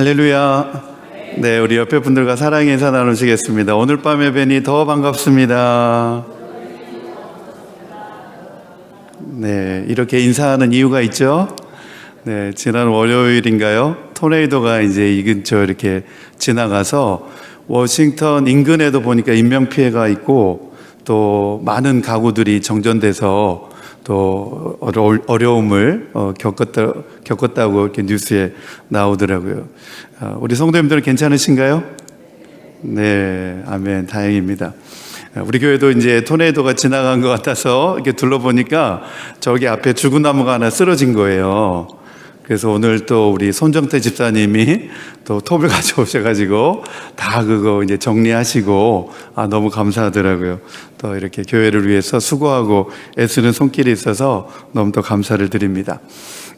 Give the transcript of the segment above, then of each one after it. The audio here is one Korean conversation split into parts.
할렐루야. 네, 우리 옆에 분들과 사랑의 인사 나누시겠습니다. 오늘 밤에 뵈니 더 반갑습니다. 네, 이렇게 인사하는 이유가 있죠? 네, 지난 월요일인가요? 토네이도가 이제 이 근처 이렇게 지나가서 워싱턴 인근에도 보니까 인명피해가 있고 또 많은 가구들이 정전돼서 또 어려움을 겪었다고 이렇게 뉴스에 나오더라고요. 우리 성도님들은 괜찮으신가요? 네, 아멘, 다행입니다. 우리 교회도 이제 토네이도가 지나간 것 같아서 이렇게 둘러보니까 저기 앞에 죽은 나무가 하나 쓰러진 거예요. 그래서 오늘 또 우리 손정태 집사님이 또 톱을 가져오셔가지고 다 그거 이제 정리하시고 너무 감사하더라고요. 또 이렇게 교회를 위해서 수고하고 애쓰는 손길이 있어서 너무 또 감사를 드립니다.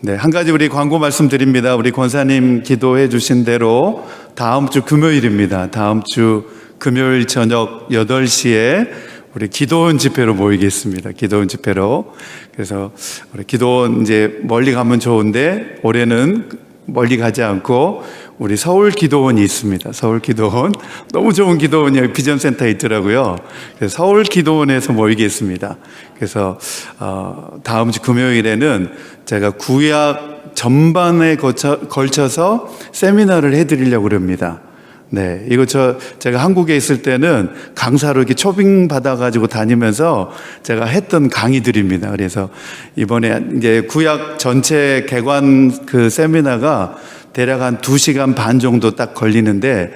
네, 한 가지 우리 광고 말씀드립니다. 우리 권사님 기도해 주신 대로 다음 주 금요일입니다. 다음 주 금요일 저녁 8시에 우리 기도원 집회로 모이겠습니다. 기도원 집회로. 그래서 우리 기도원 이제 멀리 가면 좋은데 올해는 멀리 가지 않고 우리 서울 기도원이 있습니다. 서울 기도원. 너무 좋은 기도원이 여기 비전센터에 있더라고요. 그래서 서울 기도원에서 모이겠습니다. 그래서 다음 주 금요일에는 제가 구약 전반에 걸쳐서 세미나를 해드리려고 합니다. 네, 이거 제가 한국에 있을 때는 강사로 이렇게 초빙 받아가지고 다니면서 제가 했던 강의들입니다. 그래서 이번에 이제 구약 전체 개관 그 세미나가 대략 한 2시간 반 정도 딱 걸리는데,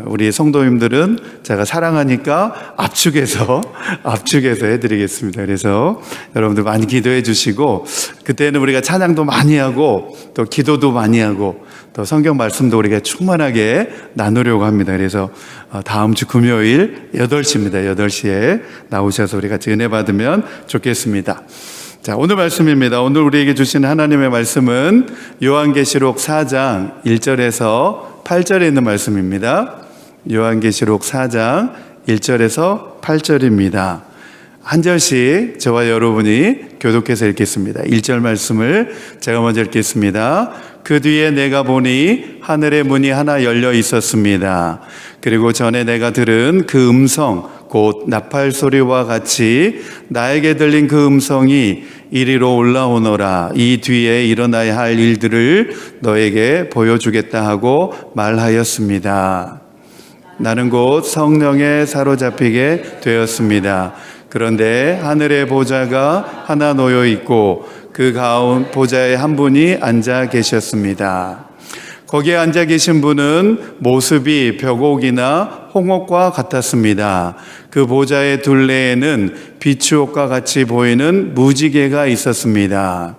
우리 성도님들은 제가 사랑하니까 압축해서 해드리겠습니다. 그래서 여러분들 많이 기도해 주시고, 그때는 우리가 찬양도 많이 하고, 또 기도도 많이 하고, 또 성경 말씀도 우리가 충만하게 나누려고 합니다. 그래서 다음 주 금요일 8시입니다. 8시에 나오셔서 우리 같이 은혜 받으면 좋겠습니다. 자, 오늘 말씀입니다. 오늘 우리에게 주신 하나님의 말씀은 요한계시록 4장 1절에서 8절에 있는 말씀입니다. 요한계시록 4장 1절에서 8절입니다. 한 절씩 저와 여러분이 교독해서 읽겠습니다. 1절 말씀을 제가 먼저 읽겠습니다. 그 뒤에 내가 보니 하늘의 문이 하나 열려 있었습니다. 그리고 전에 내가 들은 그 음성 곧 나팔 소리와 같이 나에게 들린 그 음성이 이리로 올라오너라. 이 뒤에 일어나야 할 일들을 너에게 보여주겠다 하고 말하였습니다. 나는 곧 성령에 사로잡히게 되었습니다. 그런데 하늘의 보좌가 하나 놓여 있고 그 가운 보좌에 한 분이 앉아 계셨습니다. 거기에 앉아 계신 분은 모습이 벽옥이나 홍옥과 같았습니다. 그 보좌의 둘레에는 비추옥과 같이 보이는 무지개가 있었습니다.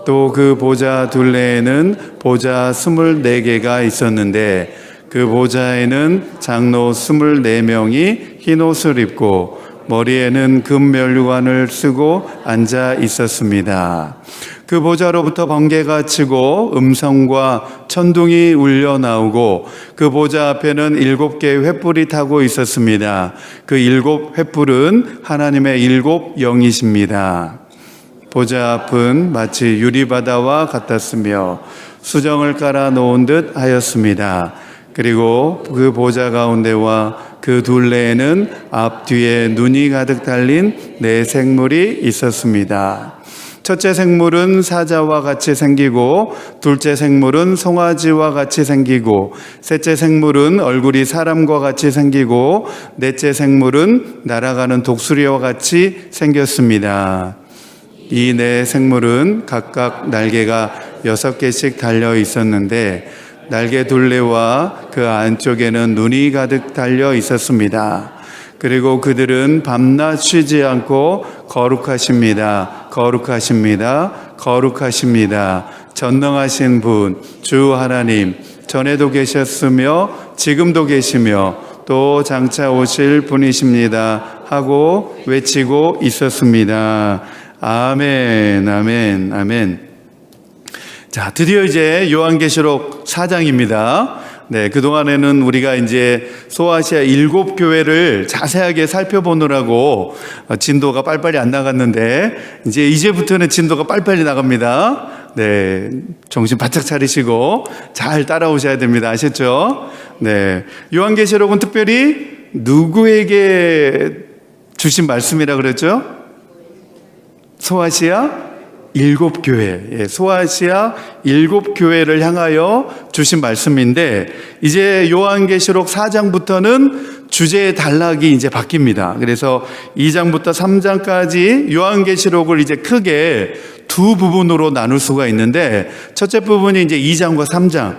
또 그 보좌 둘레에는 보좌 24개가 있었는데 그 보좌에는 장로 24명이 흰 옷을 입고 머리에는 금면류관을 쓰고 앉아 있었습니다. 그 보좌로부터 번개가 치고 음성과 천둥이 울려 나오고 그 보좌 앞에는 7개의 횃불이 타고 있었습니다. 그 7 횃불은 하나님의 7 영이십니다. 보좌 앞은 마치 유리바다와 같았으며 수정을 깔아 놓은 듯 하였습니다. 그리고 그 보좌 가운데와 그 둘레에는 앞뒤에 눈이 가득 달린 4 생물이 있었습니다. 첫째 생물은 사자와 같이 생기고 둘째 생물은 송아지와 같이 생기고 셋째 생물은 얼굴이 사람과 같이 생기고 넷째 생물은 날아가는 독수리와 같이 생겼습니다. 이 4 생물은 각각 날개가 6개씩 달려 있었는데 날개 둘레와 그 안쪽에는 눈이 가득 달려 있었습니다. 그리고 그들은 밤낮 쉬지 않고 거룩하십니다. 거룩하십니다. 거룩하십니다. 전능하신 분, 주 하나님, 전에도 계셨으며 지금도 계시며 또 장차 오실 분이십니다. 하고 외치고 있었습니다. 아멘, 아멘, 아멘. 자, 드디어 이제 요한계시록 4장입니다. 네, 그동안에는 우리가 이제 소아시아 7교회를 자세하게 살펴보느라고 진도가 빨리빨리 안 나갔는데 이제부터는 진도가 빨리빨리 나갑니다. 네, 정신 바짝 차리시고 잘 따라오셔야 됩니다. 아셨죠? 네, 요한계시록은 특별히 누구에게 주신 말씀이라 그랬죠? 소아시아 7교회, 소아시아 7교회를 향하여 주신 말씀인데, 이제 요한계시록 4장부터는 주제의 단락이 이제 바뀝니다. 그래서 2장부터 3장까지 요한계시록을 이제 크게 두 부분으로 나눌 수가 있는데, 첫째 부분이 이제 2장과 3장,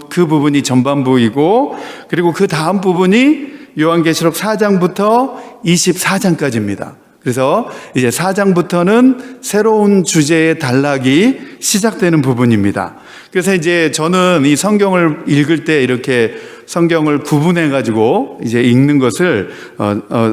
그 부분이 전반부이고, 그리고 그 다음 부분이 요한계시록 4장부터 24장까지입니다. 그래서 이제 4장부터는 새로운 주제의 단락이 시작되는 부분입니다. 그래서 이제 저는 이 성경을 읽을 때 이렇게 성경을 구분해 가지고 이제 읽는 것을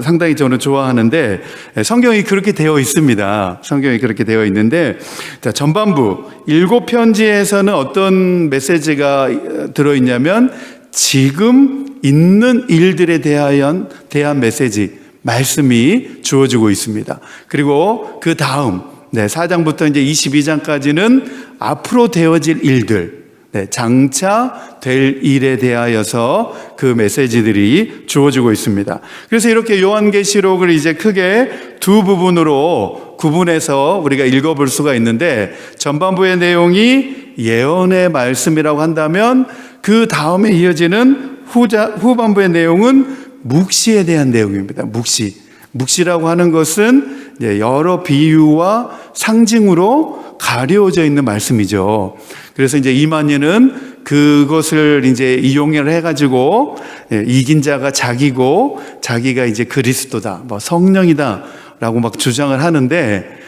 상당히 저는 좋아하는데, 성경이 그렇게 되어 있습니다. 성경이 그렇게 되어 있는데, 자, 전반부 7편지에서는 어떤 메시지가 들어있냐면 지금 있는 일들에 대한 메시지, 말씀이 주어지고 있습니다. 그리고 그 다음 4장부터 이제 22장까지는 앞으로 되어질 일들, 장차 될 일에 대하여서 그 메시지들이 주어지고 있습니다. 그래서 이렇게 요한계시록을 이제 크게 두 부분으로 구분해서 우리가 읽어볼 수가 있는데, 전반부의 내용이 예언의 말씀이라고 한다면 그 다음에 이어지는 후반부의 내용은 묵시에 대한 내용입니다. 묵시라고 하는 것은 여러 비유와 상징으로 가려져 있는 말씀이죠. 그래서 이제 이만희는 그것을 이제 이용을 해가지고 이긴 자가 자기고 자기가 이제 그리스도다, 뭐 성령이다라고 막 주장을 하는데,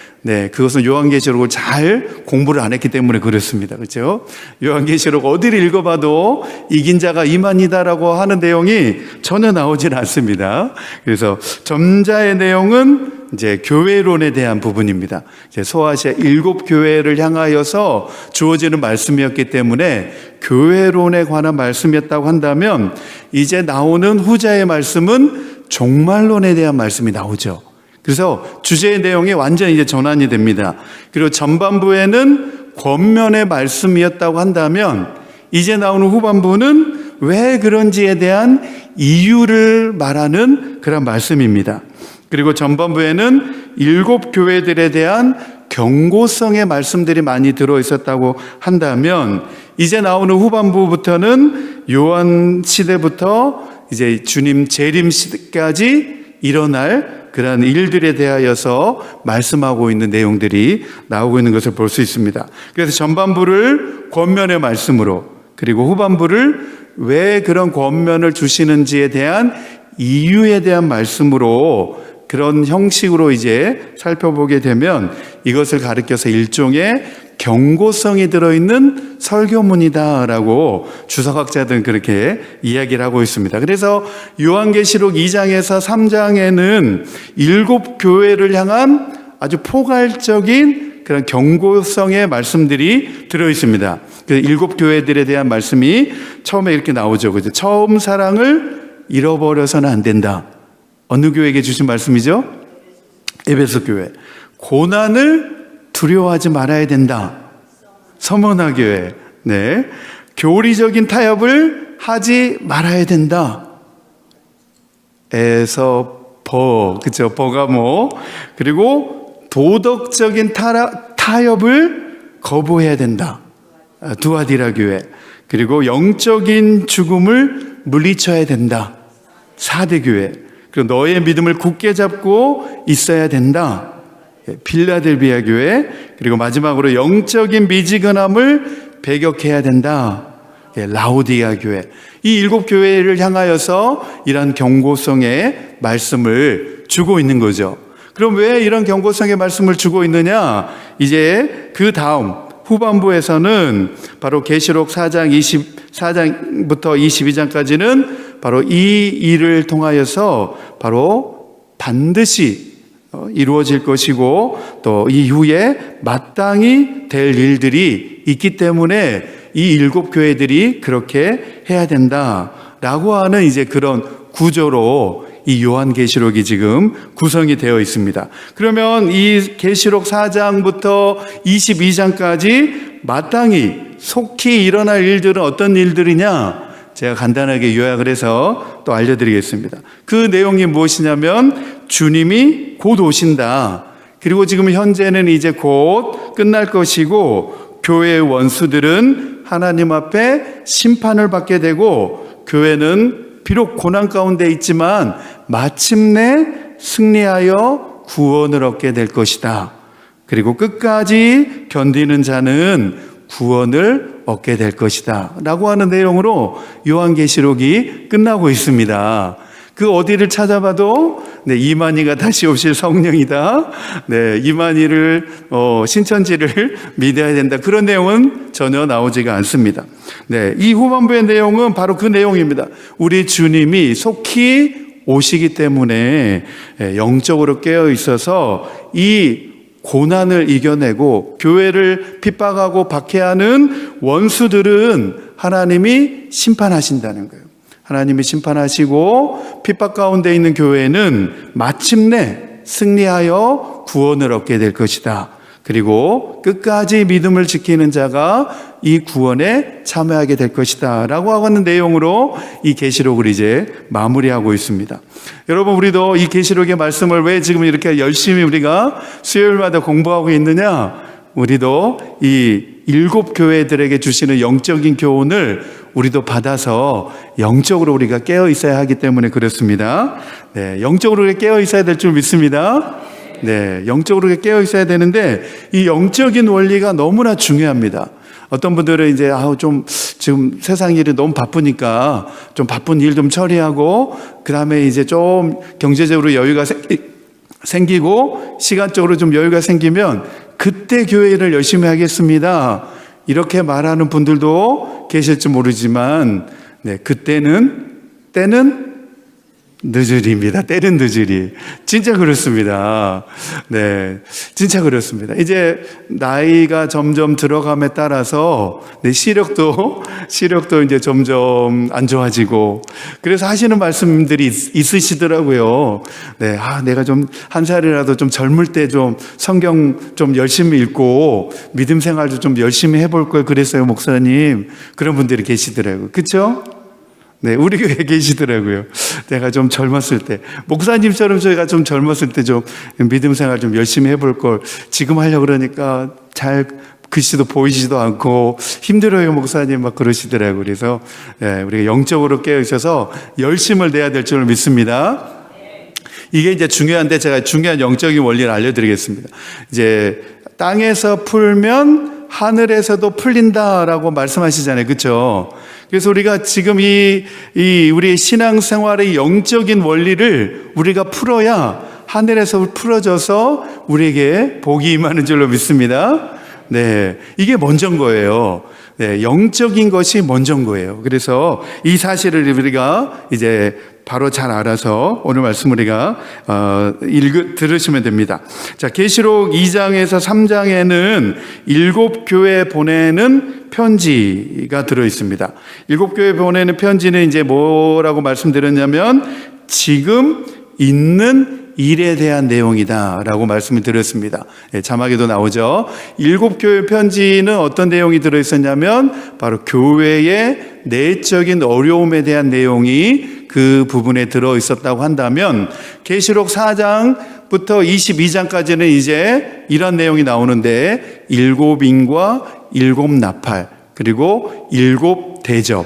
그것은 요한계시록을 잘 공부를 안 했기 때문에 그렇습니다. 그렇죠? 요한계시록 어디를 읽어봐도 이긴 자가 이만이다라고 하는 내용이 전혀 나오질 않습니다. 그래서 전자의 내용은 이제 교회론에 대한 부분입니다. 이제 소아시아 7교회를 향하여서 주어지는 말씀이었기 때문에 교회론에 관한 말씀이었다고 한다면, 이제 나오는 후자의 말씀은 종말론에 대한 말씀이 나오죠. 그래서 주제의 내용이 완전히 이제 전환이 됩니다. 그리고 전반부에는 권면의 말씀이었다고 한다면, 이제 나오는 후반부는 왜 그런지에 대한 이유를 말하는 그런 말씀입니다. 그리고 전반부에는 7교회들에 대한 경고성의 말씀들이 많이 들어있었다고 한다면, 이제 나오는 후반부부터는 요한 시대부터 이제 주님 재림 시대까지 일어날 그러한 일들에 대하여서 말씀하고 있는 내용들이 나오고 있는 것을 볼 수 있습니다. 그래서 전반부를 권면의 말씀으로, 그리고 후반부를 왜 그런 권면을 주시는지에 대한 이유에 대한 말씀으로, 그런 형식으로 이제 살펴보게 되면 이것을 가리켜서 일종의 경고성이 들어있는 설교문이다라고 주석학자들은 그렇게 이야기를 하고 있습니다. 그래서 요한계시록 2장에서 3장에는 7교회를 향한 아주 포괄적인 그런 경고성의 말씀들이 들어있습니다. 그 7교회들에 대한 말씀이 처음에 이렇게 나오죠. 그죠? 처음 사랑을 잃어버려서는 안 된다. 어느 교회에게 주신 말씀이죠? 에베소 교회. 고난을 두려워하지 말아야 된다. 서머나 교회. 교리적인 타협을 하지 말아야 된다. 그쵸? 버가모. 그리고 도덕적인 타협을 거부해야 된다. 두아디라 교회. 그리고 영적인 죽음을 물리쳐야 된다. 사대 교회. 그리고 너의 믿음을 굳게 잡고 있어야 된다. 필라델비아 교회. 그리고 마지막으로 영적인 미지근함을 배격해야 된다. 라오디아 교회. 이 7교회를 향하여서 이런 경고성의 말씀을 주고 있는 거죠. 그럼 왜 이런 경고성의 말씀을 주고 있느냐? 이제 그 다음 후반부에서는 바로 계시록 4장 24장부터 22장까지는 바로 이 일을 통하여서 바로 반드시 이루어질 것이고, 또 이후에 마땅히 될 일들이 있기 때문에 이 7교회들이 그렇게 해야 된다라고 하는 이제 그런 구조로 이 요한계시록이 지금 구성이 되어 있습니다. 그러면 이 계시록 4장부터 22장까지 마땅히 속히 일어날 일들은 어떤 일들이냐? 제가 간단하게 요약을 해서 또 알려드리겠습니다. 그 내용이 무엇이냐면 주님이 곧 오신다. 그리고 지금 현재는 이제 곧 끝날 것이고 교회의 원수들은 하나님 앞에 심판을 받게 되고 교회는 비록 고난 가운데 있지만 마침내 승리하여 구원을 얻게 될 것이다. 그리고 끝까지 견디는 자는 구원을 얻게 될 것이다 라고 하는 내용으로 요한계시록이 끝나고 있습니다. 그 어디를 찾아봐도 이만희가 다시 오실 성령이다. 이만희를 신천지를 믿어야 된다. 그런 내용은 전혀 나오지가 않습니다. 이 후반부의 내용은 바로 그 내용입니다. 우리 주님이 속히 오시기 때문에 영적으로 깨어 있어서 이 고난을 이겨내고 교회를 핍박하고 박해하는 원수들은 하나님이 심판하신다는 거예요. 하나님이 심판하시고 핍박 가운데 있는 교회는 마침내 승리하여 구원을 얻게 될 것이다. 그리고 끝까지 믿음을 지키는 자가 이 구원에 참여하게 될 것이다 라고 하는 내용으로 이 계시록을 이제 마무리하고 있습니다. 여러분, 우리도 이 계시록의 말씀을 왜 지금 이렇게 열심히 우리가 수요일마다 공부하고 있느냐? 우리도 이 7교회들에게 주시는 영적인 교훈을 우리도 받아서 영적으로 우리가 깨어 있어야 하기 때문에 그렇습니다. 영적으로 깨어 있어야 될 줄 믿습니다. 영적으로 깨어 있어야 되는데 이 영적인 원리가 너무나 중요합니다. 어떤 분들은 이제 지금 세상 일이 너무 바쁘니까 좀 바쁜 일 좀 처리하고 그다음에 이제 좀 경제적으로 여유가 생기고 시간적으로 좀 여유가 생기면 그때 교회를 열심히 하겠습니다. 이렇게 말하는 분들도 계실지 모르지만 때는 늦으리입니다. 때는 늦으리. 진짜 그렇습니다. 진짜 그렇습니다. 이제 나이가 점점 들어감에 따라서 시력도 이제 점점 안 좋아지고 그래서 하시는 말씀들이 있으시더라고요. 내가 좀 한 살이라도 좀 젊을 때 좀 성경 좀 열심히 읽고 믿음 생활도 좀 열심히 해볼 걸 그랬어요, 목사님. 그런 분들이 계시더라고요. 그렇죠? 우리 교회에 계시더라고요. 내가 좀 젊었을 때, 목사님처럼 저희가 좀 젊었을 때 좀 믿음 생활 좀 열심히 해볼 걸 지금 하려고 그러니까 잘 글씨도 보이지도 않고 힘들어요, 목사님 막 그러시더라고요. 그래서 우리가 영적으로 깨어 있어서 열심을 내야 될 줄 믿습니다. 이게 이제 중요한데 제가 중요한 영적인 원리를 알려드리겠습니다. 이제 땅에서 풀면 하늘에서도 풀린다라고 말씀하시잖아요. 그렇죠? 그래서 우리가 지금 이 우리 신앙생활의 영적인 원리를 우리가 풀어야 하늘에서 풀어져서 우리에게 복이 임하는 줄로 믿습니다. 이게 먼저인 거예요. 영적인 것이 먼저인 거예요. 그래서 이 사실을 우리가 이제 바로 잘 알아서 오늘 말씀 우리가 들으시면 됩니다. 자, 계시록 2장에서 3장에는 7교회에 보내는 편지가 들어 있습니다. 7교회에 보내는 편지는 이제 뭐라고 말씀드렸냐면 지금 있는 일에 대한 내용이다라고 말씀을 드렸습니다. 자막에도 나오죠. 7교회 편지는 어떤 내용이 들어있었냐면 바로 교회의 내적인 어려움에 대한 내용이 그 부분에 들어있었다고 한다면 계시록 4장부터 22장까지는 이제 이런 내용이 나오는데 7인과 7나팔 그리고 7대접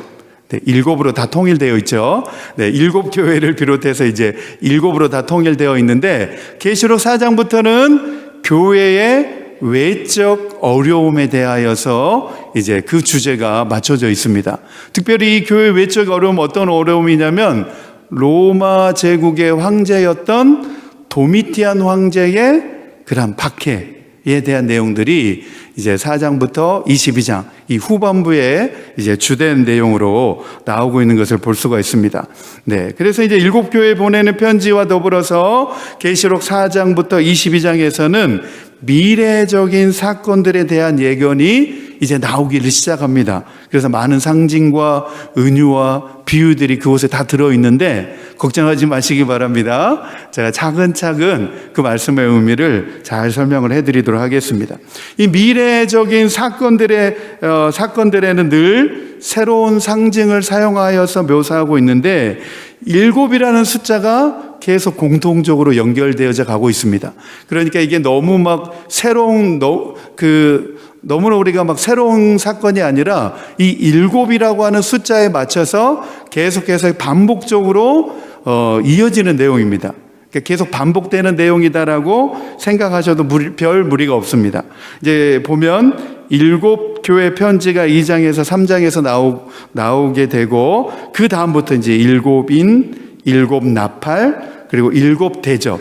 7으로 다 통일되어 있죠. 7교회를 비롯해서 이제 7으로 다 통일되어 있는데 계시록 4장부터는 교회의 외적 어려움에 대하여서 이제 그 주제가 맞춰져 있습니다. 특별히 이 교회 외적 어려움 어떤 어려움이냐면 로마 제국의 황제였던 도미티안 황제의 그런 박해에 대한 내용들이 이제 4장부터 22장 이 후반부에 이제 주된 내용으로 나오고 있는 것을 볼 수가 있습니다. 그래서 이제 7교회에 보내는 편지와 더불어서 계시록 4장부터 22장에서는 미래적인 사건들에 대한 예견이 이제 나오기를 시작합니다. 그래서 많은 상징과 은유와 비유들이 그곳에 다 들어있는데 걱정하지 마시기 바랍니다. 제가 차근차근 그 말씀의 의미를 잘 설명을 해드리도록 하겠습니다. 이 미래적인 사건들에는 늘 새로운 상징을 사용하여서 묘사하고 있는데 7이라는 숫자가 계속 공통적으로 연결되어져 가고 있습니다. 그러니까 이게 너무 막 너무나 우리가 막 새로운 사건이 아니라 이 7이라고 하는 숫자에 맞춰서 계속해서 반복적으로 이어지는 내용입니다. 계속 반복되는 내용이다라고 생각하셔도 별 무리가 없습니다. 이제 보면 7교회 편지가 2장에서 3장에서 나오게 되고 그 다음부터 이제 7인, 7나팔, 그리고 7대접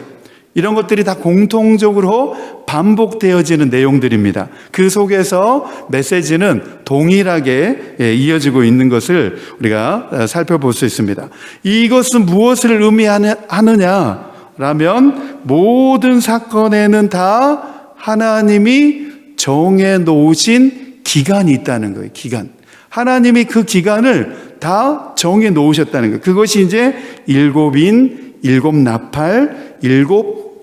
이런 것들이 다 공통적으로 반복되어지는 내용들입니다. 그 속에서 메시지는 동일하게 이어지고 있는 것을 우리가 살펴볼 수 있습니다. 이것은 무엇을 의미하느냐라면 모든 사건에는 다 하나님이 정해 놓으신 기간이 있다는 거예요. 기간. 하나님이 그 기간을 다 정해 놓으셨다는 거예요. 그것이 이제 7인, 7나팔,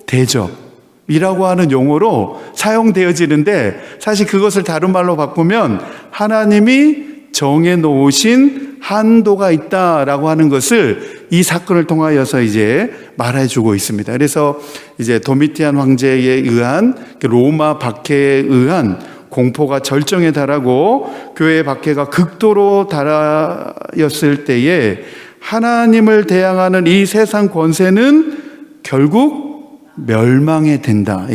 7대접이라고 하는 용어로 사용되어지는데 사실 그것을 다른 말로 바꾸면 하나님이 정해 놓으신 한도가 있다라고 하는 것을 이 사건을 통하여서 이제 말해주고 있습니다. 그래서 이제 도미티안 황제에 의한 로마 박해에 의한 공포가 절정에 달하고 교회의 박해가 극도로 달하였을 때에 하나님을 대항하는 이 세상 권세는 결국 멸망하게 된다,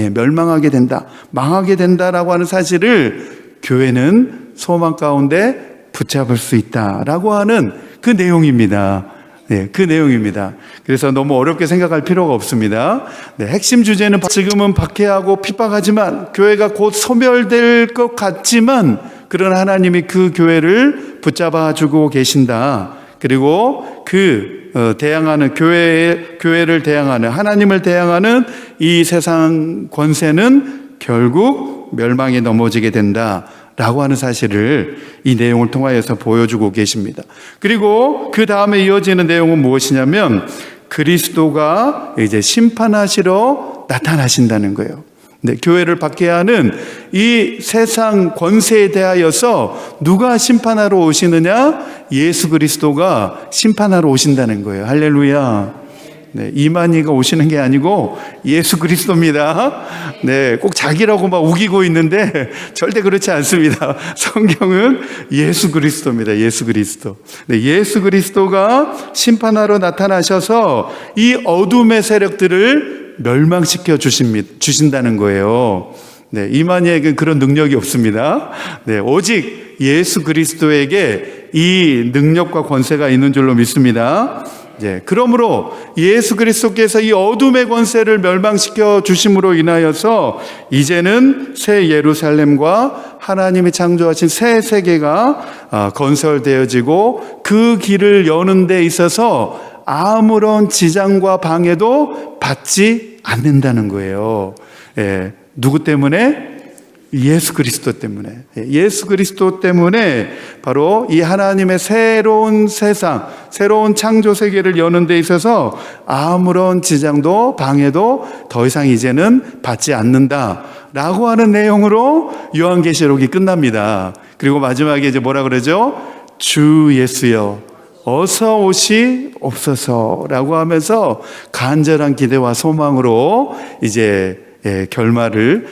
망하게 된다라고 하는 사실을 교회는 소망 가운데 붙잡을 수 있다라고 하는 그 내용입니다. 그 내용입니다. 그래서 너무 어렵게 생각할 필요가 없습니다. 핵심 주제는 지금은 박해하고 핍박하지만 교회가 곧 소멸될 것 같지만 그러나 하나님이 그 교회를 붙잡아 주고 계신다. 그리고 대항하는 교회를 대항하는 하나님을 대항하는 이 세상 권세는 결국 멸망에 넘어지게 된다라고 하는 사실을 이 내용을 통하여서 보여주고 계십니다. 그리고 그 다음에 이어지는 내용은 무엇이냐면 그리스도가 이제 심판하시러 나타나신다는 거예요. 교회를 박해하는 이 세상 권세에 대하여서 누가 심판하러 오시느냐? 예수 그리스도가 심판하러 오신다는 거예요. 할렐루야. 이만희가 오시는 게 아니고 예수 그리스도입니다. 꼭 자기라고 막 우기고 있는데 절대 그렇지 않습니다. 성경은 예수 그리스도입니다. 예수 그리스도. 예수 그리스도가 심판하러 나타나셔서 이 어둠의 세력들을 멸망시켜 주신다는 거예요. 이만희에게는 그런 능력이 없습니다. 오직 예수 그리스도에게 이 능력과 권세가 있는 줄로 믿습니다. 그러므로 예수 그리스도께서 이 어둠의 권세를 멸망시켜 주심으로 인하여서 이제는 새 예루살렘과 하나님이 창조하신 새 세계가 건설되어지고 그 길을 여는 데 있어서 아무런 지장과 방해도 받지 않는다는 거예요. 누구 때문에? 예수 그리스도 때문에. 예수 그리스도 때문에 바로 이 하나님의 새로운 세상, 새로운 창조 세계를 여는 데 있어서 아무런 지장도 방해도 더 이상 이제는 받지 않는다라고 하는 내용으로 요한계시록이 끝납니다. 그리고 마지막에 이제 뭐라 그러죠? 주 예수여 어서 오시옵소서라고 하면서 간절한 기대와 소망으로 이제 결말을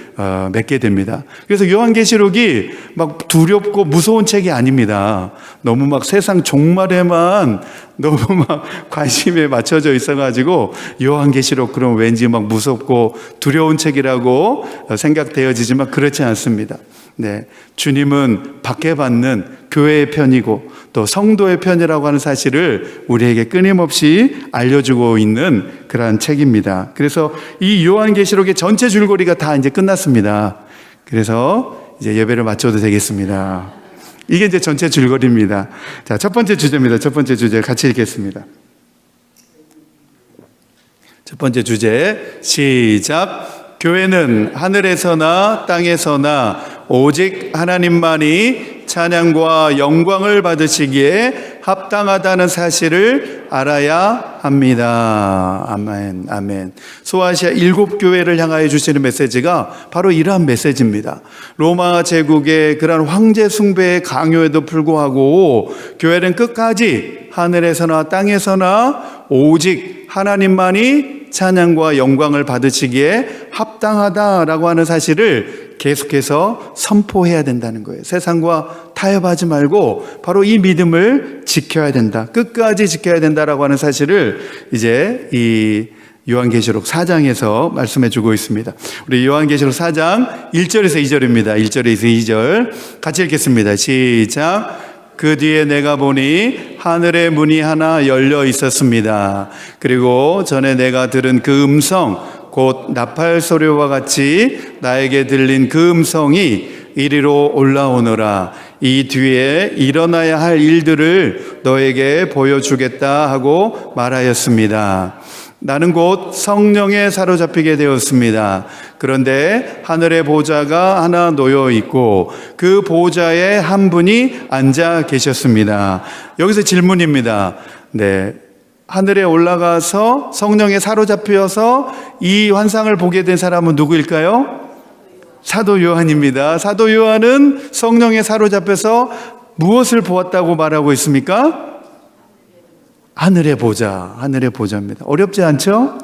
맺게 됩니다. 그래서 요한계시록이 막 두렵고 무서운 책이 아닙니다. 너무 막 세상 종말에만 너무 막 관심에 맞춰져 있어가지고 요한계시록 그럼 왠지 막 무섭고 두려운 책이라고 생각되어지지만 그렇지 않습니다. 주님은 박해받는 교회의 편이고 또 성도의 편이라고 하는 사실을 우리에게 끊임없이 알려주고 있는 그러한 책입니다. 그래서 이 요한계시록의 전체 줄거리가 다 이제 끝났습니다. 그래서 이제 예배를 마쳐도 되겠습니다. 이게 이제 전체 줄거리입니다. 자, 첫 번째 주제입니다. 첫 번째 주제 같이 읽겠습니다. 첫 번째 주제 시작. 교회는 하늘에서나 땅에서나 오직 하나님만이 찬양과 영광을 받으시기에 합당하다는 사실을 알아야 합니다. 아멘, 아멘. 소아시아 7교회를 향하여 주시는 메시지가 바로 이러한 메시지입니다. 로마 제국의 그러한 황제 숭배의 강요에도 불구하고 교회는 끝까지 하늘에서나 땅에서나 오직 하나님만이 찬양과 영광을 받으시기에 합당하다라고 하는 사실을 계속해서 선포해야 된다는 거예요. 세상과 타협하지 말고 바로 이 믿음을 지켜야 된다. 끝까지 지켜야 된다라고 하는 사실을 이제 이 요한계시록 4장에서 말씀해 주고 있습니다. 우리 요한계시록 4장 1절에서 2절입니다. 1절에서 2절 같이 읽겠습니다. 시작. 그 뒤에 내가 보니 하늘의 문이 하나 열려 있었습니다. 그리고 전에 내가 들은 그 음성, 곧 나팔 소리와 같이 나에게 들린 그 음성이 이리로 올라오너라. 이 뒤에 일어나야 할 일들을 너에게 보여주겠다 하고 말하였습니다. 나는 곧 성령에 사로잡히게 되었습니다. 그런데 하늘의 보좌가 하나 놓여 있고 그 보좌에 한 분이 앉아 계셨습니다. 여기서 질문입니다. 네. 하늘에 올라가서 성령에 사로잡혀서 이 환상을 보게 된 사람은 누구일까요? 사도 요한입니다. 사도 요한은 성령에 사로잡혀서 무엇을 보았다고 말하고 있습니까? 하늘의 보좌, 하늘의 보좌입니다. 어렵지 않죠?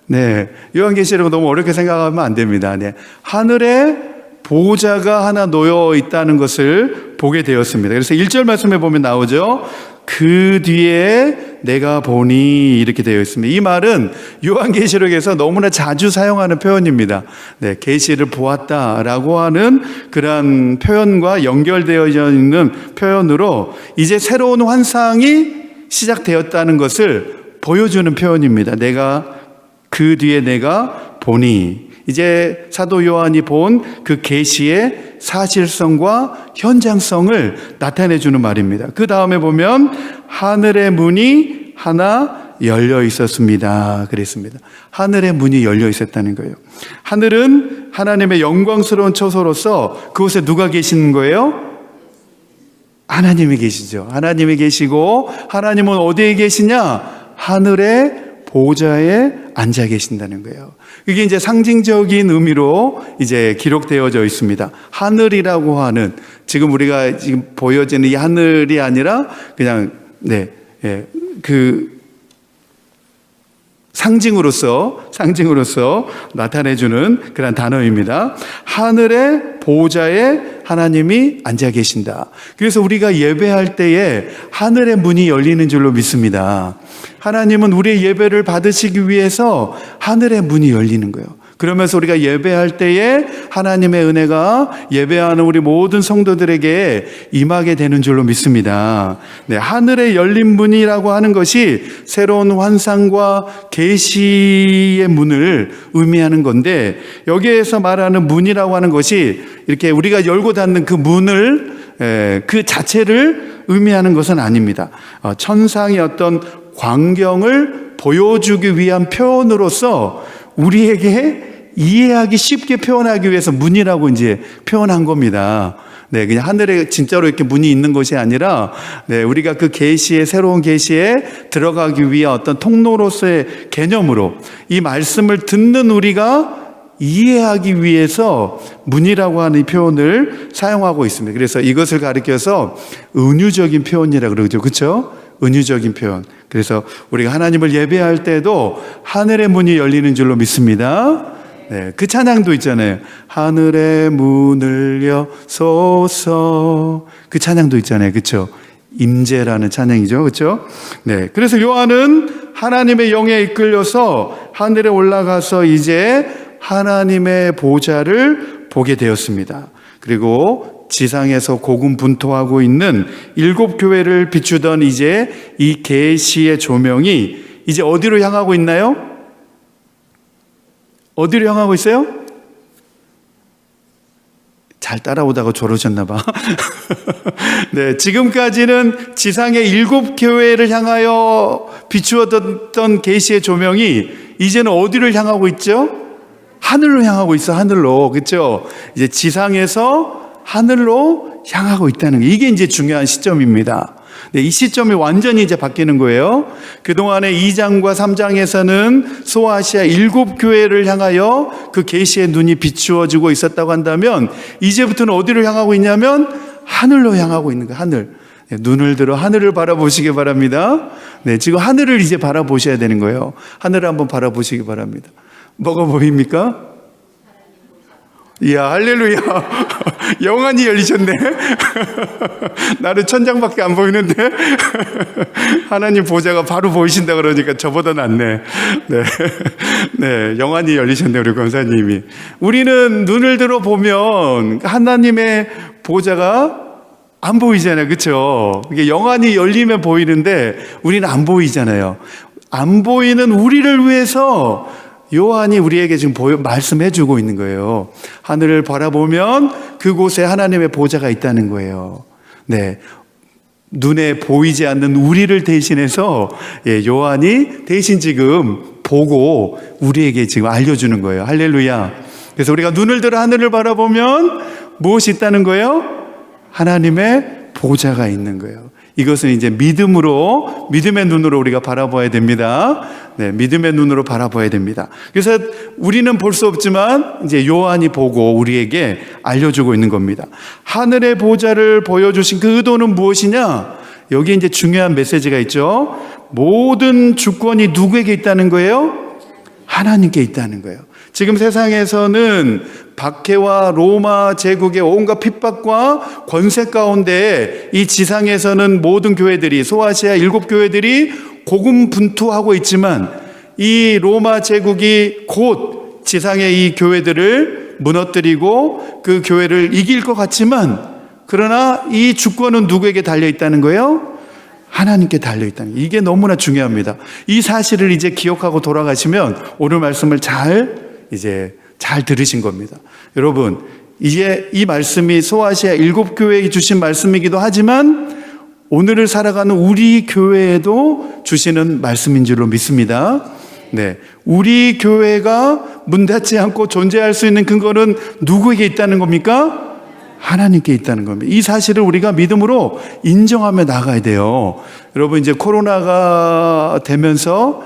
네. 요한계시록은 너무 어렵게 생각하면 안 됩니다. 네. 하늘에 보좌가 하나 놓여 있다는 것을 보게 되었습니다. 그래서 1절 말씀에 보면 나오죠. 그 뒤에 내가 보니 이렇게 되어 있습니다. 이 말은 요한계시록에서 너무나 자주 사용하는 표현입니다. 네, 계시를 보았다라고 하는 그러한 표현과 연결되어 있는 표현으로 이제 새로운 환상이 시작되었다는 것을 보여주는 표현입니다. 그 뒤에 내가 보니, 이제 사도 요한이 본 그 계시의 사실성과 현장성을 나타내 주는 말입니다. 그 다음에 보면 하늘의 문이 하나 열려 있었습니다. 그랬습니다. 하늘의 문이 열려 있었다는 거예요. 하늘은 하나님의 영광스러운 처소로서 그곳에 누가 계시는 거예요? 하나님이 계시죠. 하나님이 계시고, 하나님은 어디에 계시냐? 하늘의 보좌에 앉아 계신다는 거예요. 이게 이제 상징적인 의미로 이제 기록되어져 있습니다. 하늘이라고 하는, 지금 우리가 지금 보여지는 이 하늘이 아니라 그냥, 상징으로서 나타내주는 그런 단어입니다. 하늘의 보좌에 하나님이 앉아 계신다. 그래서 우리가 예배할 때에 하늘의 문이 열리는 줄로 믿습니다. 하나님은 우리의 예배를 받으시기 위해서 하늘의 문이 열리는 거예요. 그러면서 우리가 예배할 때에 하나님의 은혜가 예배하는 우리 모든 성도들에게 임하게 되는 줄로 믿습니다. 네, 하늘의 열린 문이라고 하는 것이 새로운 환상과 계시의 문을 의미하는 건데, 여기에서 말하는 문이라고 하는 것이 이렇게 우리가 열고 닫는 그 문을 그 자체를 의미하는 것은 아닙니다. 천상의 어떤 광경을 보여주기 위한 표현으로서 우리에게 이해하기 쉽게 표현하기 위해서 문이라고 이제 표현한 겁니다. 네, 그냥 하늘에 진짜로 이렇게 문이 있는 것이 아니라, 네, 우리가 그 계시에, 새로운 계시에 들어가기 위한 어떤 통로로서의 개념으로 이 말씀을 듣는 우리가 이해하기 위해서 문이라고 하는 표현을 사용하고 있습니다. 그래서 이것을 가리켜서 은유적인 표현이라고 그러죠. 그렇죠? 은유적인 표현. 그래서 우리가 하나님을 예배할 때도 하늘의 문이 열리는 줄로 믿습니다. 네, 그 찬양도 있잖아요. 하늘의 문을 여소서. 그 찬양도 있잖아요. 그렇죠? 임재라는 찬양이죠. 그렇죠? 네. 그래서 요한은 하나님의 영에 이끌려서 하늘에 올라가서 이제 하나님의 보좌를 보게 되었습니다. 그리고 지상에서 고군분투하고 있는 7교회를 비추던 이제 이 계시의 조명이 이제 어디로 향하고 있나요? 어디로 향하고 있어요? 잘 따라오다가 졸으셨나 봐. 네, 지금까지는 지상의 7교회를 향하여 비추었던 계시의 조명이 이제는 어디를 향하고 있죠? 하늘로 향하고 있어. 하늘로. 그렇죠? 이제 지상에서 하늘로 향하고 있다는 게 이게 이제 중요한 시점입니다. 네, 이 시점이 완전히 이제 바뀌는 거예요. 그동안에 2장과 3장에서는 소아시아 7교회를 향하여 그 계시의 눈이 비추어지고 있었다고 한다면 이제부터는 어디를 향하고 있냐면 하늘로 향하고 있는 거예요. 하늘. 네, 눈을 들어 하늘을 바라보시기 바랍니다. 네, 지금 하늘을 이제 바라보셔야 되는 거예요. 하늘을 한번 바라보시기 바랍니다. 뭐가 보입니까? 이야, 할렐루야. 영안이 열리셨네. 나는 천장밖에 안 보이는데 하나님 보좌가 바로 보이신다 그러니까 저보다 낫네. 네, 네, 영안이 열리셨네 우리 권사님이. 우리는 눈을 들어 보면 하나님의 보좌가 안 보이잖아요, 그렇죠? 이게 영안이 열리면 보이는데 우리는 안 보이잖아요. 안 보이는 우리를 위해서 요한이 우리에게 지금 말씀해주고 있는 거예요. 하늘을 바라보면 그곳에 하나님의 보좌가 있다는 거예요. 네, 눈에 보이지 않는 우리를 대신해서 요한이 대신 지금 보고 우리에게 지금 알려주는 거예요. 할렐루야. 그래서 우리가 눈을 들어 하늘을 바라보면 무엇이 있다는 거예요? 하나님의 보좌가 있는 거예요. 이것은 이제 믿음의 눈으로 우리가 바라봐야 됩니다. 네, 믿음의 눈으로 바라봐야 됩니다. 그래서 우리는 볼 수 없지만 이제 요한이 보고 우리에게 알려주고 있는 겁니다. 하늘의 보좌를 보여주신 그 의도는 무엇이냐? 여기 이제 중요한 메시지가 있죠. 모든 주권이 누구에게 있다는 거예요? 하나님께 있다는 거예요. 지금 세상에서는 박해와 로마 제국의 온갖 핍박과 권세 가운데 이 지상에서는 모든 교회들이 소아시아 7교회들이 고군분투하고 있지만 이 로마 제국이 곧 지상의 이 교회들을 무너뜨리고 그 교회를 이길 것 같지만 그러나 이 주권은 누구에게 달려 있다는 거예요? 하나님께 달려있다는 게 이게 너무나 중요합니다. 이 사실을 이제 기억하고 돌아가시면 오늘 말씀을 잘 들으신 겁니다. 여러분, 이제 이 말씀이 소아시아 7교회에 주신 말씀이기도 하지만 오늘을 살아가는 우리 교회에도 주시는 말씀인 줄로 믿습니다. 네, 우리 교회가 문 닫지 않고 존재할 수 있는 근거는 누구에게 있다는 겁니까? 하나님께 있다는 겁니다. 이 사실을 우리가 믿음으로 인정하며 나가야 돼요. 여러분, 이제 코로나가 되면서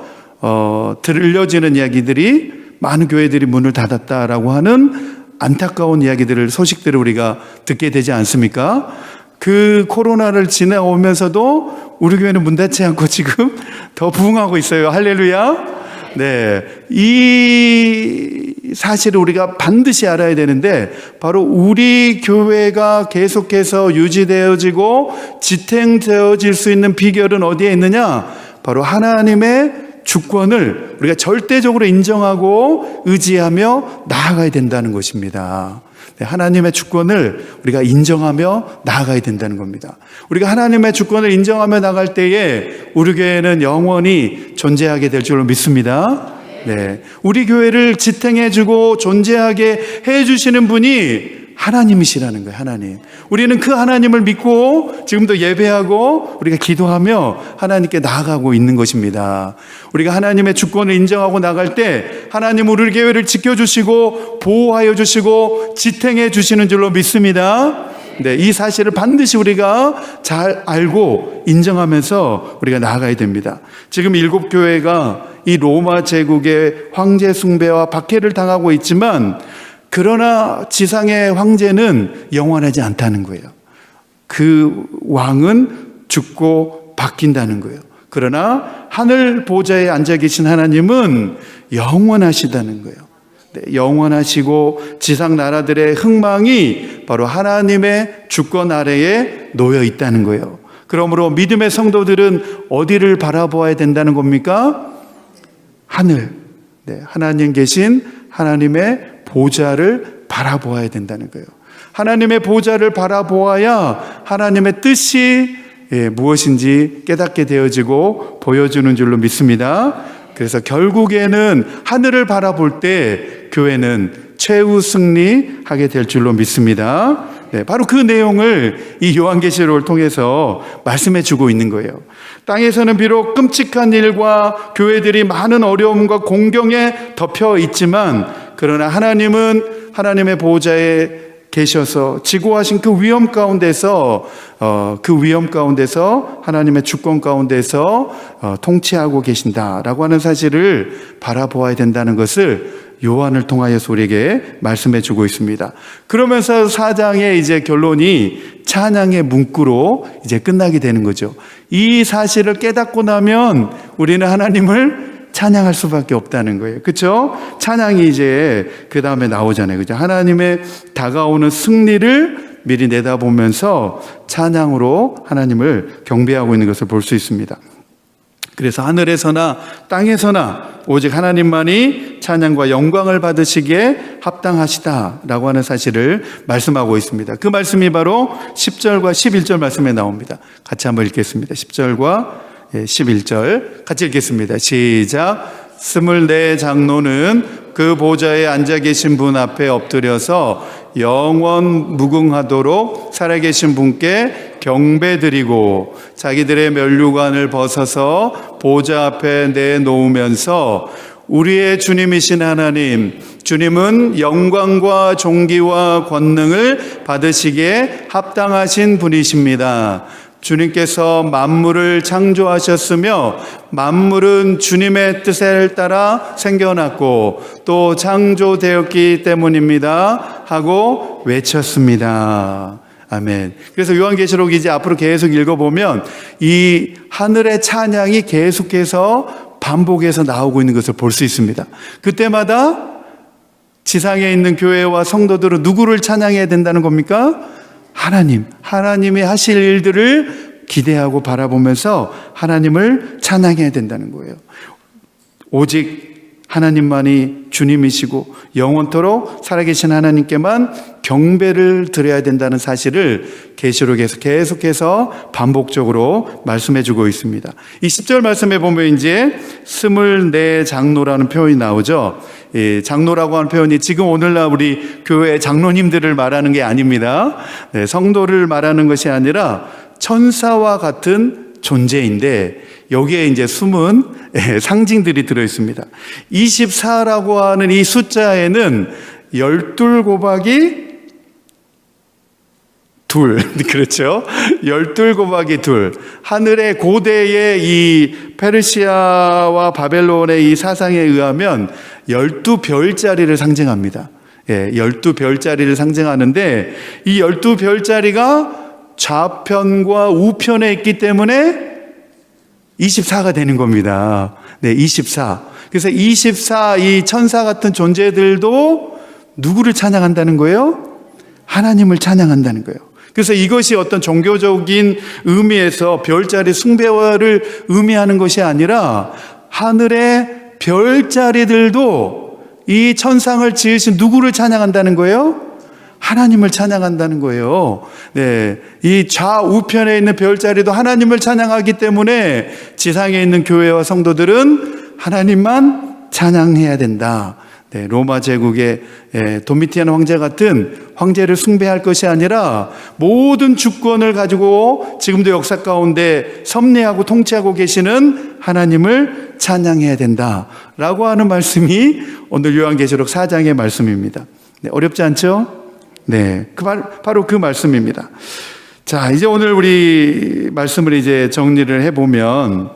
들려지는 이야기들이 많은 교회들이 문을 닫았다라고 하는 안타까운 이야기들을, 소식들을 우리가 듣게 되지 않습니까? 그 코로나를 지나오면서도 우리 교회는 문 닫지 않고 지금 더 부흥하고 있어요. 할렐루야. 네, 이 사실을 우리가 반드시 알아야 되는데 바로 우리 교회가 계속해서 유지되어지고 지탱되어질 수 있는 비결은 어디에 있느냐? 바로 하나님의 주권을 우리가 절대적으로 인정하고 의지하며 나아가야 된다는 것입니다. 네, 하나님의 주권을 우리가 인정하며 나아가야 된다는 겁니다. 우리가 하나님의 주권을 인정하며 나갈 때에 우리 교회는 영원히 존재하게 될 줄로 믿습니다. 네, 우리 교회를 지탱해주고 존재하게 해주시는 분이 하나님이시라는 거예요. 하나님. 우리는 그 하나님을 믿고 지금도 예배하고 우리가 기도하며 하나님께 나아가고 있는 것입니다. 우리가 하나님의 주권을 인정하고 나갈 때 하나님 우리 교회를 지켜주시고 보호하여 주시고 지탱해 주시는 줄로 믿습니다. 네, 이 사실을 반드시 우리가 잘 알고 인정하면서 우리가 나아가야 됩니다. 지금 7교회가 이 로마 제국의 황제 숭배와 박해를 당하고 있지만 그러나 지상의 황제는 영원하지 않다는 거예요. 그 왕은 죽고 바뀐다는 거예요. 그러나 하늘 보좌에 앉아 계신 하나님은 영원하시다는 거예요. 네, 영원하시고 지상 나라들의 흥망이 바로 하나님의 주권 아래에 놓여 있다는 거예요. 그러므로 믿음의 성도들은 어디를 바라보아야 된다는 겁니까? 하늘. 네, 하나님 계신 하나님의 보좌를 바라보아야 된다는 거예요. 하나님의 보좌를 바라보아야 하나님의 뜻이 무엇인지 깨닫게 되어지고 보여주는 줄로 믿습니다. 그래서 결국에는 하늘을 바라볼 때 교회는 최후 승리하게 될 줄로 믿습니다. 네, 바로 그 내용을 이 요한계시록을 통해서 말씀해 주고 있는 거예요. 땅에서는 비록 끔찍한 일과 교회들이 많은 어려움과 공경에 덮여 있지만 그러나 하나님은 하나님의 보좌에 계셔서 지고하신 그 위험 가운데서 하나님의 주권 가운데서 통치하고 계신다라고 하는 사실을 바라보아야 된다는 것을 요한을 통하여서 우리에게 말씀해 주고 있습니다. 그러면서 4장의 이제 결론이 찬양의 문구로 이제 끝나게 되는 거죠. 이 사실을 깨닫고 나면 우리는 하나님을 찬양할 수밖에 없다는 거예요. 그렇죠? 찬양이 이제 그 다음에 나오잖아요. 그죠? 하나님의 다가오는 승리를 미리 내다보면서 찬양으로 하나님을 경배하고 있는 것을 볼 수 있습니다. 그래서 하늘에서나 땅에서나 오직 하나님만이 찬양과 영광을 받으시기에 합당하시다라고 하는 사실을 말씀하고 있습니다. 그 말씀이 바로 10절과 11절 말씀에 나옵니다. 같이 한번 읽겠습니다. 10절과 11절 같이 읽겠습니다. 시작. 24 장로는 그 보좌에 앉아 계신 분 앞에 엎드려서 영원 무궁하도록 살아계신 분께 경배드리고 자기들의 면류관을 벗어서 보좌 앞에 내놓으면서 우리의 주님이신 하나님, 주님은 영광과 존귀와 권능을 받으시기에 합당하신 분이십니다. 주님께서 만물을 창조하셨으며 만물은 주님의 뜻을 따라 생겨났고 또 창조되었기 때문입니다 하고 외쳤습니다. 아멘. 그래서 요한계시록 이제 앞으로 계속 읽어보면 이 하늘의 찬양이 계속해서 반복해서 나오고 있는 것을 볼 수 있습니다. 그때마다 지상에 있는 교회와 성도들은 누구를 찬양해야 된다는 겁니까? 하나님이 하실 일들을 기대하고 바라보면서 하나님을 찬양해야 된다는 거예요. 오직 하나님만이 주님이시고 영원토록 살아계신 하나님께만 경배를 드려야 된다는 사실을 계시록에서 계속해서 반복적으로 말씀해주고 있습니다. 이 10절 말씀에 보면 이제 24 장로라는 표현이 나오죠. 장로라고 하는 표현이 지금 오늘날 우리 교회 장로님들을 말하는 게 아닙니다. 성도를 말하는 것이 아니라 천사와 같은 존재인데 여기에 이제 숨은 상징들이 들어 있습니다. 24라고 하는 이 숫자에는 12 곱하기 2 그렇죠? 12 곱하기 2 하늘의 고대의 이 페르시아와 바벨론의 이 사상에 의하면 12별자리를 상징합니다. 12별자리를 상징하는데 이 12별자리가 좌편과 우편에 있기 때문에 24가 되는 겁니다. 24. 그래서 24 이 천사 같은 존재들도 누구를 찬양한다는 거예요? 하나님을 찬양한다는 거예요. 그래서 이것이 어떤 종교적인 의미에서 별자리 숭배를 의미하는 것이 아니라 하늘의 별자리들도 이 천상을 지으신 누구를 찬양한다는 거예요? 하나님을 찬양한다는 거예요. 이 좌우편에 있는 별자리도 하나님을 찬양하기 때문에 지상에 있는 교회와 성도들은 하나님만 찬양해야 된다. 로마 제국의 도미티안 황제 같은 황제를 숭배할 것이 아니라 모든 주권을 가지고 지금도 역사 가운데 섭리하고 통치하고 계시는 하나님을 찬양해야 된다라고 하는 말씀이 오늘 요한계시록 4장의 말씀입니다. 어렵지 않죠? 바로 그 말씀입니다. 자, 이제 오늘 우리 말씀을 이제 정리를 해보면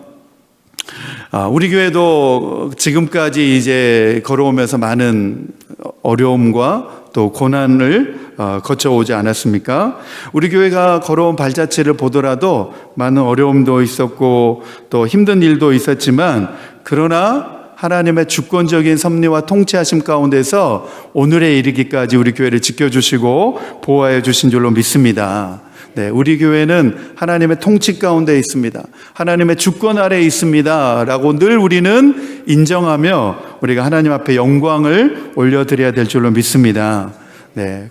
우리 교회도 지금까지 이제 걸어오면서 많은 어려움과 또 고난을 거쳐오지 않았습니까? 우리 교회가 걸어온 발자취를 보더라도 많은 어려움도 있었고 또 힘든 일도 있었지만 그러나 하나님의 주권적인 섭리와 통치하심 가운데서 오늘에 이르기까지 우리 교회를 지켜주시고 보호하여 주신 줄로 믿습니다. 우리 교회는 하나님의 통치 가운데 있습니다. 하나님의 주권 아래에 있습니다 라고 늘 우리는 인정하며 우리가 하나님 앞에 영광을 올려드려야 될 줄로 믿습니다.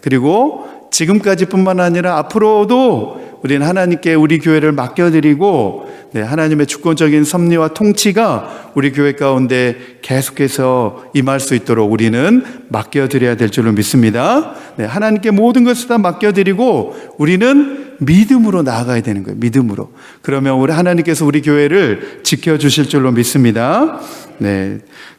그리고 지금까지뿐만 아니라 앞으로도 우리는 하나님께 우리 교회를 맡겨드리고 하나님의 주권적인 섭리와 통치가 우리 교회 가운데 계속해서 임할 수 있도록 우리는 맡겨드려야 될 줄로 믿습니다. 하나님께 모든 것을 다 맡겨드리고 우리는 믿음으로 나아가야 되는 거예요. 믿음으로. 그러면 우리 하나님께서 우리 교회를 지켜주실 줄로 믿습니다.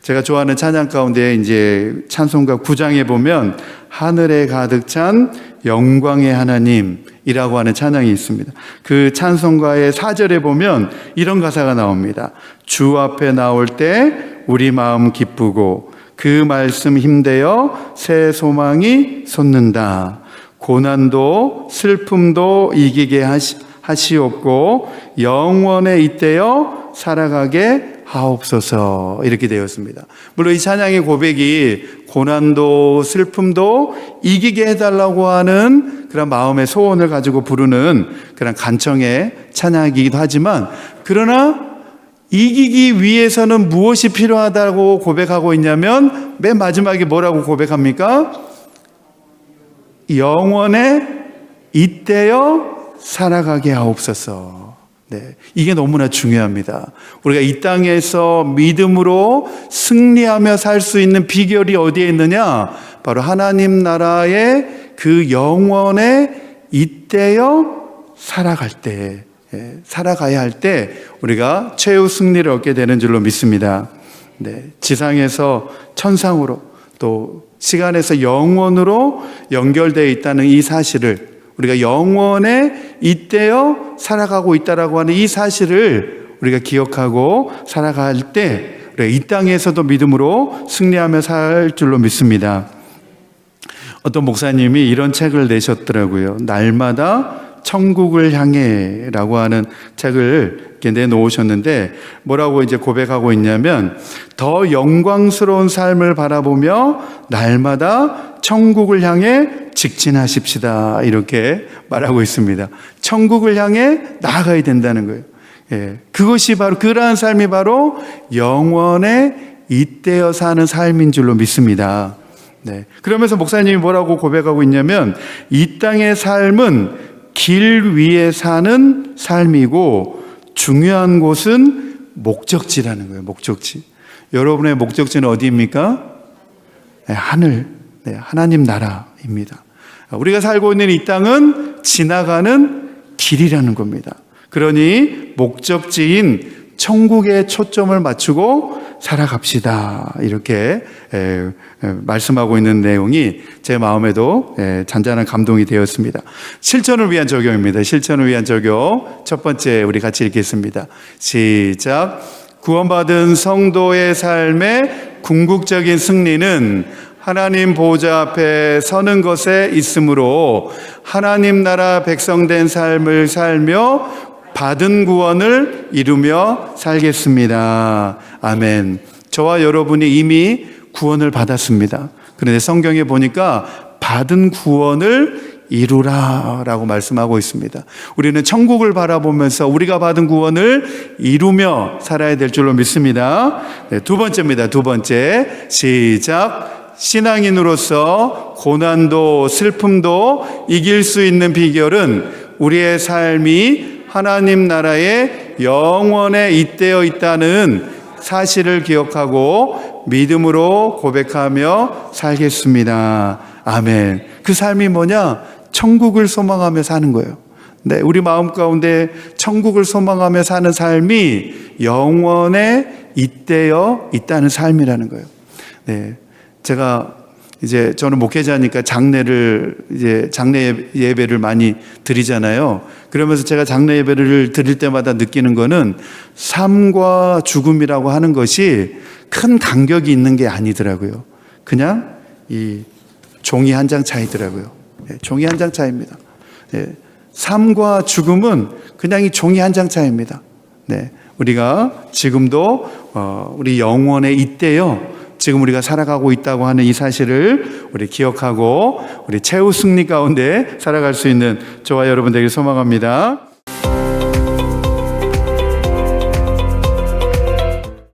제가 좋아하는 찬양 가운데 이제 찬송가 9장에 보면 하늘에 가득 찬 영광의 하나님이라고 하는 찬양이 있습니다. 그 찬송가의 4절에 보면 이런 가사가 나옵니다. 주 앞에 나올 때 우리 마음 기쁘고 그 말씀 힘대어 새 소망이 솟는다. 고난도 슬픔도 이기게 하시옵고 영원에 잇대어 살아가게 하옵소서. 이렇게 되었습니다. 물론 이 찬양의 고백이 고난도 슬픔도 이기게 해달라고 하는 그런 마음의 소원을 가지고 부르는 그런 간청의 찬양이기도 하지만, 그러나 이기기 위해서는 무엇이 필요하다고 고백하고 있냐면 맨 마지막에 뭐라고 고백합니까? 영원에 잇대어 살아가게 하옵소서. 네, 이게 너무나 중요합니다. 우리가 이 땅에서 믿음으로 승리하며 살 수 있는 비결이 어디에 있느냐? 바로 하나님 나라의 그 영원에 잇대어 살아갈 때, 살아가야 할 때 우리가 최후 승리를 얻게 되는 줄로 믿습니다. 네, 지상에서 천상으로 또 시간에서 영원으로 연결되어 있다는 이 사실을, 우리가 영원에 잇대어 살아가고 있다라고 하는 이 사실을 우리가 기억하고 살아갈 때 우리가 이 땅에서도 믿음으로 승리하며 살 줄로 믿습니다. 어떤 목사님이 이런 책을 내셨더라고요. 날마다 천국을 향해 라고 하는 책을 이렇게 내놓으셨는데, 뭐라고 이제 고백하고 있냐면, 더 영광스러운 삶을 바라보며 날마다 천국을 향해 직진하십시다. 이렇게 말하고 있습니다. 천국을 향해 나아가야 된다는 거예요. 예, 그것이 바로, 그러한 삶이 바로 영원에 잇대어 사는 삶인 줄로 믿습니다. 네. 그러면서 목사님이 뭐라고 고백하고 있냐면, 이 땅의 삶은 길 위에 사는 삶이고 중요한 곳은 목적지라는 거예요. 목적지. 여러분의 목적지는 어디입니까? 네, 하늘, 네, 하나님 나라입니다. 우리가 살고 있는 이 땅은 지나가는 길이라는 겁니다. 그러니 목적지인 천국에 초점을 맞추고 살아갑시다. 이렇게 말씀하고 있는 내용이 제 마음에도 잔잔한 감동이 되었습니다. 실천을 위한 적용입니다. 실천을 위한 적용. 첫 번째 우리 같이 읽겠습니다. 시작. 구원받은 성도의 삶의 궁극적인 승리는 하나님 보좌 앞에 서는 것에 있으므로 하나님 나라 백성된 삶을 살며 받은 구원을 이루며 살겠습니다. 아멘. 저와 여러분이 이미 구원을 받았습니다. 그런데 성경에 보니까 받은 구원을 이루라 라고 말씀하고 있습니다. 우리는 천국을 바라보면서 우리가 받은 구원을 이루며 살아야 될 줄로 믿습니다. 네, 두 번째입니다. 두 번째. 시작. 신앙인으로서 고난도 슬픔도 이길 수 있는 비결은 우리의 삶이 하나님 나라에 영원에 잇대어 있다는 사실을 기억하고 믿음으로 고백하며 살겠습니다. 아멘. 그 삶이 뭐냐? 천국을 소망하며 사는 거예요. 네, 우리 마음 가운데 천국을 소망하며 사는 삶이 영원에 잇대어 있다는 삶이라는 거예요. 네, 제가 이제 저는 목회자니까 장례 예배를 많이 드리잖아요. 그러면서 제가 장례 예배를 드릴 때마다 느끼는 거는 삶과 죽음이라고 하는 것이 큰 간격이 있는 게 아니더라고요. 그냥 이 종이 한 장 차이더라고요. 네, 종이 한 장 차이입니다. 네, 삶과 죽음은 그냥 이 종이 한 장 차이입니다. 네, 우리가 지금도 우리 영원에 잇대어 지금 우리가 살아가고 있다고 하는 이 사실을 우리 기억하고 우리 최후 승리 가운데 살아갈 수 있는 저와 여러분 되길 소망합니다.